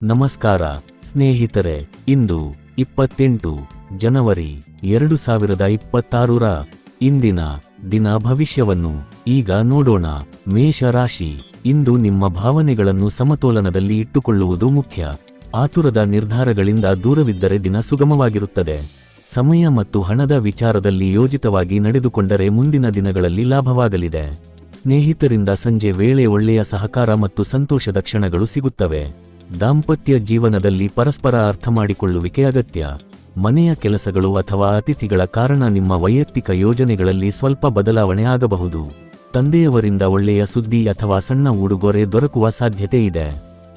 ನಮಸ್ಕಾರ ಸ್ನೇಹಿತರೆ, ಇಂದು 28 ಜನವರಿ 2026ರ ಇಂದಿನ ದಿನ ಭವಿಷ್ಯವನ್ನು ಈಗ ನೋಡೋಣ. ಮೇಷ ರಾಶಿ. ಇಂದು ನಿಮ್ಮ ಭಾವನೆಗಳನ್ನು ಸಮತೋಲನದಲ್ಲಿ ಇಟ್ಟುಕೊಳ್ಳುವುದು ಮುಖ್ಯ. ಆತುರದ ನಿರ್ಧಾರಗಳಿಂದ ದೂರವಿದ್ದರೆ ದಿನ ಸುಗಮವಾಗಿರುತ್ತದೆ. ಸಮಯ ಮತ್ತು ಹಣದ ವಿಚಾರದಲ್ಲಿ ಯೋಜಿತವಾಗಿ ನಡೆದುಕೊಂಡರೆ ಮುಂದಿನ ದಿನಗಳಲ್ಲಿ ಲಾಭವಾಗಲಿದೆ. ಸ್ನೇಹಿತರಿಂದ ಸಂಜೆ ವೇಳೆ ಒಳ್ಳೆಯ ಸಹಕಾರ ಮತ್ತು ಸಂತೋಷದ ಕ್ಷಣಗಳು ಸಿಗುತ್ತವೆ. ದಾಂಪತ್ಯ ಜೀವನದಲ್ಲಿ ಪರಸ್ಪರ ಅರ್ಥಮಾಡಿಕೊಳ್ಳುವಿಕೆ ಅಗತ್ಯ. ಮನೆಯ ಕೆಲಸಗಳು ಅಥವಾ ಅತಿಥಿಗಳ ಕಾರಣ ನಿಮ್ಮ ವೈಯಕ್ತಿಕ ಯೋಜನೆಗಳಲ್ಲಿ ಸ್ವಲ್ಪ ಬದಲಾವಣೆ ಆಗಬಹುದು. ತಂದೆಯವರಿಂದ ಒಳ್ಳೆಯ ಸುದ್ದಿ ಅಥವಾ ಸಣ್ಣ ಉಡುಗೊರೆ ದೊರಕುವ ಸಾಧ್ಯತೆ ಇದೆ.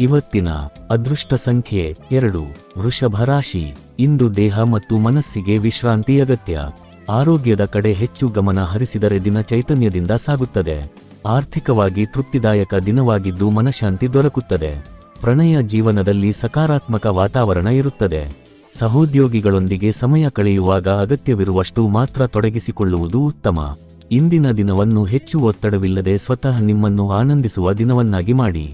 ಇವತ್ತಿನ ಅದೃಷ್ಟ ಸಂಖ್ಯೆ 2. ವೃಷಭ ರಾಶಿ. ಇಂದು ದೇಹ ಮತ್ತು ಮನಸ್ಸಿಗೆ ವಿಶ್ರಾಂತಿ ಅಗತ್ಯ. ಆರೋಗ್ಯದ ಕಡೆ ಹೆಚ್ಚು ಗಮನ ಹರಿಸಿದರೆ ದಿನ ಚೈತನ್ಯದಿಂದ ಸಾಗುತ್ತದೆ. ಆರ್ಥಿಕವಾಗಿ ತೃಪ್ತಿದಾಯಕ ದಿನವಾಗಿದ್ದು ಮನಃಶಾಂತಿ ದೊರಕುತ್ತದೆ. ಪ್ರಣಯ ಜೀವನದಲ್ಲಿ ಸಕಾರಾತ್ಮಕ ವಾತಾವರಣ ಇರುತ್ತದೆ. ಸಹೋದ್ಯೋಗಿಗಳೊಂದಿಗೆ ಸಮಯ ಕಳೆಯುವಾಗ ಅಗತ್ಯವಿರುವಷ್ಟು ಮಾತ್ರ ತೊಡಗಿಸಿಕೊಳ್ಳುವುದು ಉತ್ತಮ. ಇಂದಿನ ದಿನವನ್ನು ಹೆಚ್ಚು ಒತ್ತಡವಿಲ್ಲದೆ ಸ್ವತಃ ನಿಮ್ಮನ್ನು ಆನಂದಿಸುವ ದಿನವನ್ನಾಗಿ ಮಾಡಿ.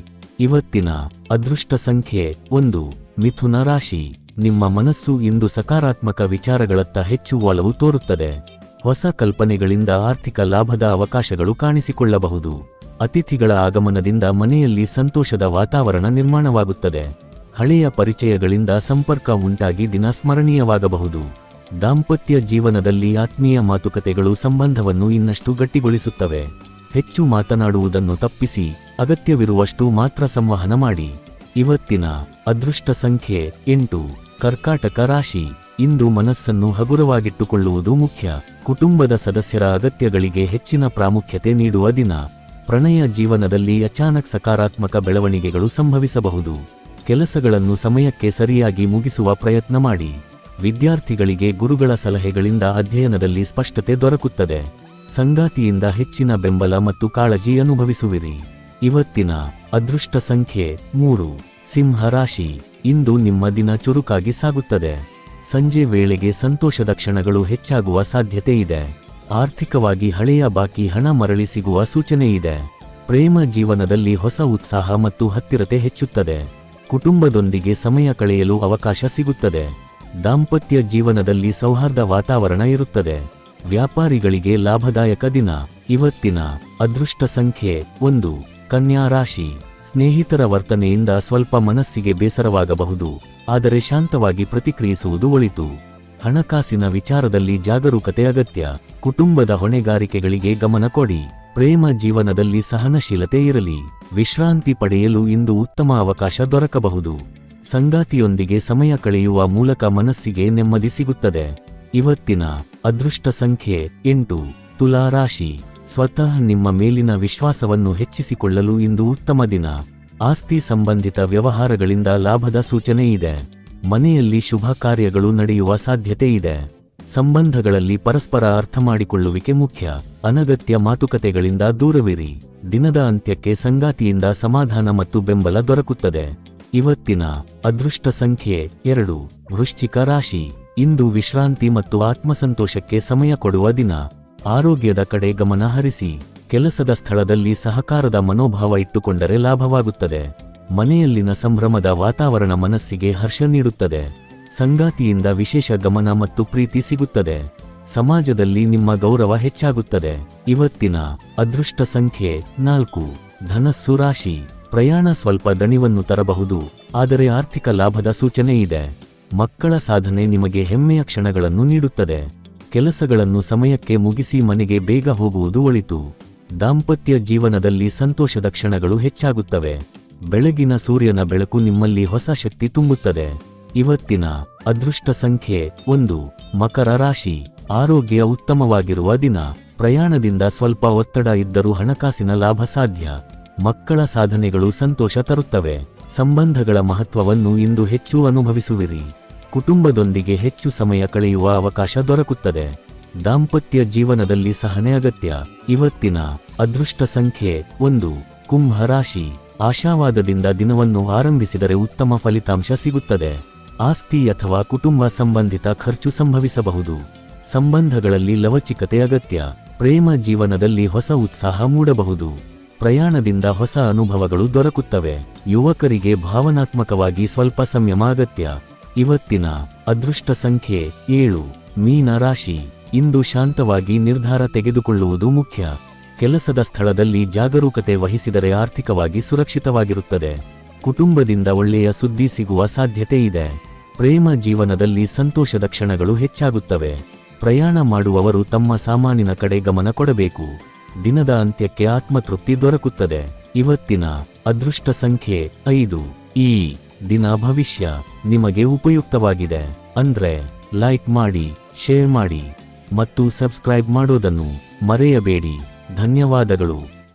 ಇವತ್ತಿನ ಅದೃಷ್ಟ ಸಂಖ್ಯೆ 1. ಮಿಥುನ ರಾಶಿ. ನಿಮ್ಮ ಮನಸ್ಸು ಇಂದು ಸಕಾರಾತ್ಮಕ ವಿಚಾರಗಳತ್ತ ಹೆಚ್ಚು ಒಲವು ತೋರುತ್ತದೆ. ಹೊಸ ಕಲ್ಪನೆಗಳಿಂದ ಆರ್ಥಿಕ ಲಾಭದ ಅವಕಾಶಗಳು ಕಾಣಿಸಿಕೊಳ್ಳಬಹುದು. ಅತಿಥಿಗಳ ಆಗಮನದಿಂದ ಮನೆಯಲ್ಲಿ ಸಂತೋಷದ ವಾತಾವರಣ ನಿರ್ಮಾಣವಾಗುತ್ತದೆ. ಹಳೆಯ ಪರಿಚಯಗಳಿಂದ ಸಂಪರ್ಕ ಉಂಟಾಗಿ ದಿನ ಸ್ಮರಣೀಯವಾಗಬಹುದು. ದಾಂಪತ್ಯ ಜೀವನದಲ್ಲಿ ಆತ್ಮೀಯ ಮಾತುಕತೆಗಳು ಸಂಬಂಧವನ್ನು ಇನ್ನಷ್ಟು ಗಟ್ಟಿಗೊಳಿಸುತ್ತವೆ. ಹೆಚ್ಚು ಮಾತನಾಡುವುದನ್ನು ತಪ್ಪಿಸಿ ಅಗತ್ಯವಿರುವಷ್ಟು ಮಾತ್ರ ಸಂವಹನ ಮಾಡಿ. ಇವತ್ತಿನ ಅದೃಷ್ಟ ಸಂಖ್ಯೆ 8. ಕರ್ಕಾಟಕ ರಾಶಿ. ಇಂದು ಮನಸ್ಸನ್ನು ಹಗುರವಾಗಿಟ್ಟುಕೊಳ್ಳುವುದು ಮುಖ್ಯ. ಕುಟುಂಬದ ಸದಸ್ಯರ ಅಗತ್ಯಗಳಿಗೆ ಹೆಚ್ಚಿನ ಪ್ರಾಮುಖ್ಯತೆ ನೀಡುವ ದಿನ. ಪ್ರಣಯ ಜೀವನದಲ್ಲಿ ಅಚಾನಕ್ ಸಕಾರಾತ್ಮಕ ಬೆಳವಣಿಗೆಗಳು ಸಂಭವಿಸಬಹುದು. ಕೆಲಸಗಳನ್ನು ಸಮಯಕ್ಕೆ ಸರಿಯಾಗಿ ಮುಗಿಸುವ ಪ್ರಯತ್ನ ಮಾಡಿ. ವಿದ್ಯಾರ್ಥಿಗಳಿಗೆ ಗುರುಗಳ ಸಲಹೆಗಳಿಂದ ಅಧ್ಯಯನದಲ್ಲಿ ಸ್ಪಷ್ಟತೆ ದೊರಕುತ್ತದೆ. ಸಂಗಾತಿಯಿಂದ ಹೆಚ್ಚಿನ ಬೆಂಬಲ ಮತ್ತು ಕಾಳಜಿ ಅನುಭವಿಸುವಿರಿ. ಇವತ್ತಿನ ಅದೃಷ್ಟ ಸಂಖ್ಯೆ 3. ಸಿಂಹ ರಾಶಿ. ಇಂದು ನಿಮ್ಮ ದಿನ ಚುರುಕಾಗಿ ಸಾಗುತ್ತದೆ. ಸಂಜೆ ವೇಳೆಗೆ ಸಂತೋಷದ ಕ್ಷಣಗಳು ಹೆಚ್ಚಾಗುವ ಸಾಧ್ಯತೆ ಇದೆ. ಆರ್ಥಿಕವಾಗಿ ಹಳೆಯ ಬಾಕಿ ಹಣ ಮರಳಿ ಸಿಗುವ ಸೂಚನೆ ಇದೆ. ಪ್ರೇಮ ಜೀವನದಲ್ಲಿ ಹೊಸ ಉತ್ಸಾಹ ಮತ್ತು ಹತ್ತಿರತೆ ಹೆಚ್ಚುತ್ತದೆ. ಕುಟುಂಬದೊಂದಿಗೆ ಸಮಯ ಕಳೆಯಲು ಅವಕಾಶ ಸಿಗುತ್ತದೆ. ದಾಂಪತ್ಯ ಜೀವನದಲ್ಲಿ ಸೌಹಾರ್ದ ವಾತಾವರಣ ಇರುತ್ತದೆ. ವ್ಯಾಪಾರಿಗಳಿಗೆ ಲಾಭದಾಯಕ ದಿನ. ಇವತ್ತಿನ ಅದೃಷ್ಟ ಸಂಖ್ಯೆ 1. ಕನ್ಯಾ ರಾಶಿ. ಸ್ನೇಹಿತರ ವರ್ತನೆಯಿಂದ ಸ್ವಲ್ಪ ಮನಸ್ಸಿಗೆ ಬೇಸರವಾಗಬಹುದು, ಆದರೆ ಶಾಂತವಾಗಿ ಪ್ರತಿಕ್ರಿಯಿಸುವುದು ಒಳಿತು. ಹಣಕಾಸಿನ ವಿಚಾರದಲ್ಲಿ ಜಾಗರೂಕತೆ ಅಗತ್ಯ. ಕುಟುಂಬದ ಹೊಣೆಗಾರಿಕೆಗಳಿಗೆ ಗಮನ ಕೊಡಿ. ಪ್ರೇಮ ಜೀವನದಲ್ಲಿ ಸಹನಶೀಲತೆ ಇರಲಿ. ವಿಶ್ರಾಂತಿ ಪಡೆಯಲು ಇಂದು ಉತ್ತಮ ಅವಕಾಶ ದೊರಕಬಹುದು. ಸಂಗಾತಿಯೊಂದಿಗೆ ಸಮಯ ಕಳೆಯುವ ಮೂಲಕ ಮನಸ್ಸಿಗೆ ನೆಮ್ಮದಿ ಸಿಗುತ್ತದೆ. ಇವತ್ತಿನ ಅದೃಷ್ಟ ಸಂಖ್ಯೆ 8. ತುಲಾ ರಾಶಿ. ಸ್ವತಃ ನಿಮ್ಮ ಮೇಲಿನ ವಿಶ್ವಾಸವನ್ನು ಹೆಚ್ಚಿಸಿಕೊಳ್ಳಲು ಇಂದು ಉತ್ತಮ ದಿನ. ಆಸ್ತಿ ಸಂಬಂಧಿತ ವ್ಯವಹಾರಗಳಿಂದ ಲಾಭದ ಸೂಚನೆ ಇದೆ. ಮನೆಯಲ್ಲಿ ಶುಭ ಕಾರ್ಯಗಳು ನಡೆಯುವ ಸಾಧ್ಯತೆ ಇದೆ. ಸಂಬಂಧಗಳಲ್ಲಿ ಪರಸ್ಪರ ಅರ್ಥಮಾಡಿಕೊಳ್ಳುವಿಕೆ ಮುಖ್ಯ. ಅನಗತ್ಯ ಮಾತುಕತೆಗಳಿಂದ ದೂರವಿರಿ. ದಿನದ ಅಂತ್ಯಕ್ಕೆ ಸಂಗಾತಿಯಿಂದ ಸಮಾಧಾನ ಮತ್ತು ಬೆಂಬಲ ದೊರಕುತ್ತದೆ. ಇವತ್ತಿನ ಅದೃಷ್ಟ ಸಂಖ್ಯೆ 2. ವೃಶ್ಚಿಕ ರಾಶಿ. ಇಂದು ವಿಶ್ರಾಂತಿ ಮತ್ತು ಆತ್ಮಸಂತೋಷಕ್ಕೆ ಸಮಯ ಕೊಡುವ ದಿನ. ಆರೋಗ್ಯದ ಕಡೆ ಗಮನ ಹರಿಸಿ. ಕೆಲಸದ ಸ್ಥಳದಲ್ಲಿ ಸಹಕಾರದ ಮನೋಭಾವ ಇಟ್ಟುಕೊಂಡರೆ ಲಾಭವಾಗುತ್ತದೆ. ಮನೆಯಲ್ಲಿನ ಸಂಭ್ರಮದ ವಾತಾವರಣ ಮನಸ್ಸಿಗೆ ಹರ್ಷ ನೀಡುತ್ತದೆ. ಸಂಗಾತಿಯಿಂದ ವಿಶೇಷ ಗಮನ ಮತ್ತು ಪ್ರೀತಿ ಸಿಗುತ್ತದೆ. ಸಮಾಜದಲ್ಲಿ ನಿಮ್ಮ ಗೌರವ ಹೆಚ್ಚಾಗುತ್ತದೆ. ಇವತ್ತಿನ ಅದೃಷ್ಟ ಸಂಖ್ಯೆ 4. ಧನಸ್ಸು ರಾಶಿ. ಪ್ರಯಾಣ ಸ್ವಲ್ಪ ದಣಿವನ್ನು ತರಬಹುದು, ಆದರೆ ಆರ್ಥಿಕ ಲಾಭದ ಸೂಚನೆ ಇದೆ. ಮಕ್ಕಳ ಸಾಧನೆ ನಿಮಗೆ ಹೆಮ್ಮೆಯ ಕ್ಷಣಗಳನ್ನು ನೀಡುತ್ತದೆ. ಕೆಲಸಗಳನ್ನು ಸಮಯಕ್ಕೆ ಮುಗಿಸಿ ಮನೆಗೆ ಬೇಗ ಹೋಗುವುದು ಒಳಿತು. ದಾಂಪತ್ಯ ಜೀವನದಲ್ಲಿ ಸಂತೋಷದ ಕ್ಷಣಗಳು ಹೆಚ್ಚಾಗುತ್ತವೆ. ಬೆಳಗಿನ ಸೂರ್ಯನ ಬೆಳಕು ನಿಮ್ಮಲ್ಲಿ ಹೊಸ ಶಕ್ತಿ ತುಂಬುತ್ತದೆ. ಇವತ್ತಿನ ಅದೃಷ್ಟ ಸಂಖ್ಯೆ 1. ಮಕರ ರಾಶಿ. ಆರೋಗ್ಯ ಉತ್ತಮವಾಗಿರುವ ದಿನ. ಪ್ರಯಾಣದಿಂದ ಸ್ವಲ್ಪ ಒತ್ತಡ ಇದ್ದರೂ ಹಣಕಾಸಿನ ಲಾಭ ಸಾಧ್ಯ. ಮಕ್ಕಳ ಸಾಧನೆಗಳು ಸಂತೋಷ ತರುತ್ತವೆ. ಸಂಬಂಧಗಳ ಮಹತ್ವವನ್ನು ಇಂದು ಹೆಚ್ಚು ಅನುಭವಿಸುವಿರಿ. ಕುಟುಂಬದೊಂದಿಗೆ ಹೆಚ್ಚು ಸಮಯ ಕಳೆಯುವ ಅವಕಾಶ ದೊರಕುತ್ತದೆ. ದಾಂಪತ್ಯ ಜೀವನದಲ್ಲಿ ಸಹನೆ ಅಗತ್ಯ. ಇವತ್ತಿನ ಅದೃಷ್ಟ ಸಂಖ್ಯೆ 1. ಕುಂಭ ರಾಶಿ. ಆಶಾವಾದದಿಂದ ದಿನವನ್ನು ಆರಂಭಿಸಿದರೆ ಉತ್ತಮ ಫಲಿತಾಂಶ ಸಿಗುತ್ತದೆ. ಆಸ್ತಿ ಅಥವಾ ಕುಟುಂಬ ಸಂಬಂಧಿತ ಖರ್ಚು ಸಂಭವಿಸಬಹುದು. ಸಂಬಂಧಗಳಲ್ಲಿ ಲವಚಿಕತೆ ಅಗತ್ಯ. ಪ್ರೇಮ ಜೀವನದಲ್ಲಿ ಹೊಸ ಉತ್ಸಾಹ ಮೂಡಬಹುದು. ಪ್ರಯಾಣದಿಂದ ಹೊಸ ಅನುಭವಗಳು ದೊರಕುತ್ತವೆ. ಯುವಕರಿಗೆ ಭಾವನಾತ್ಮಕವಾಗಿ ಸ್ವಲ್ಪ ಸಂಯಮ ಅಗತ್ಯ. ಇವತ್ತಿನ ಅದೃಷ್ಟ ಸಂಖ್ಯೆ 7. ಮೀನ ರಾಶಿ. ಇಂದು ಶಾಂತವಾಗಿ ನಿರ್ಧಾರ ತೆಗೆದುಕೊಳ್ಳುವುದು ಮುಖ್ಯ. ಕೆಲಸದ ಸ್ಥಳದಲ್ಲಿ ಜಾಗರೂಕತೆ ವಹಿಸಿದರೆ ಆರ್ಥಿಕವಾಗಿ ಸುರಕ್ಷಿತವಾಗಿರುತ್ತದೆ. ಕುಟುಂಬದಿಂದ ಒಳ್ಳೆಯ ಸುದ್ದಿ ಸಿಗುವ ಸಾಧ್ಯತೆ ಇದೆ. ಪ್ರೇಮ ಜೀವನದಲ್ಲಿ ಸಂತೋಷದ ಕ್ಷಣಗಳು ಹೆಚ್ಚಾಗುತ್ತವೆ. ಪ್ರಯಾಣ ಮಾಡುವವರು ತಮ್ಮ ಸಾಮಾನಿನ ಕಡೆ ಗಮನ ಕೊಡಬೇಕು. ದಿನದ ಅಂತ್ಯಕ್ಕೆ ಆತ್ಮತೃಪ್ತಿ ದೊರಕುತ್ತದೆ. ಇವತ್ತಿನ ಅದೃಷ್ಟ ಸಂಖ್ಯೆ 5. ಈ ದಿನ ಭವಿಷ್ಯ ನಿಮಗೆ ಉಪಯುಕ್ತವಾಗಿದೆ. ಅಂದ್ರೆ ಲೈಕ್ ಮಾಡಿ, ಶೇರ್ ಮಾಡಿ ಮತ್ತು ಸಬ್ಸ್ಕ್ರೈಬ್ ಮಾಡೋದನ್ನು ಮರೆಯಬೇಡಿ. ಧನ್ಯವಾದಗಳು.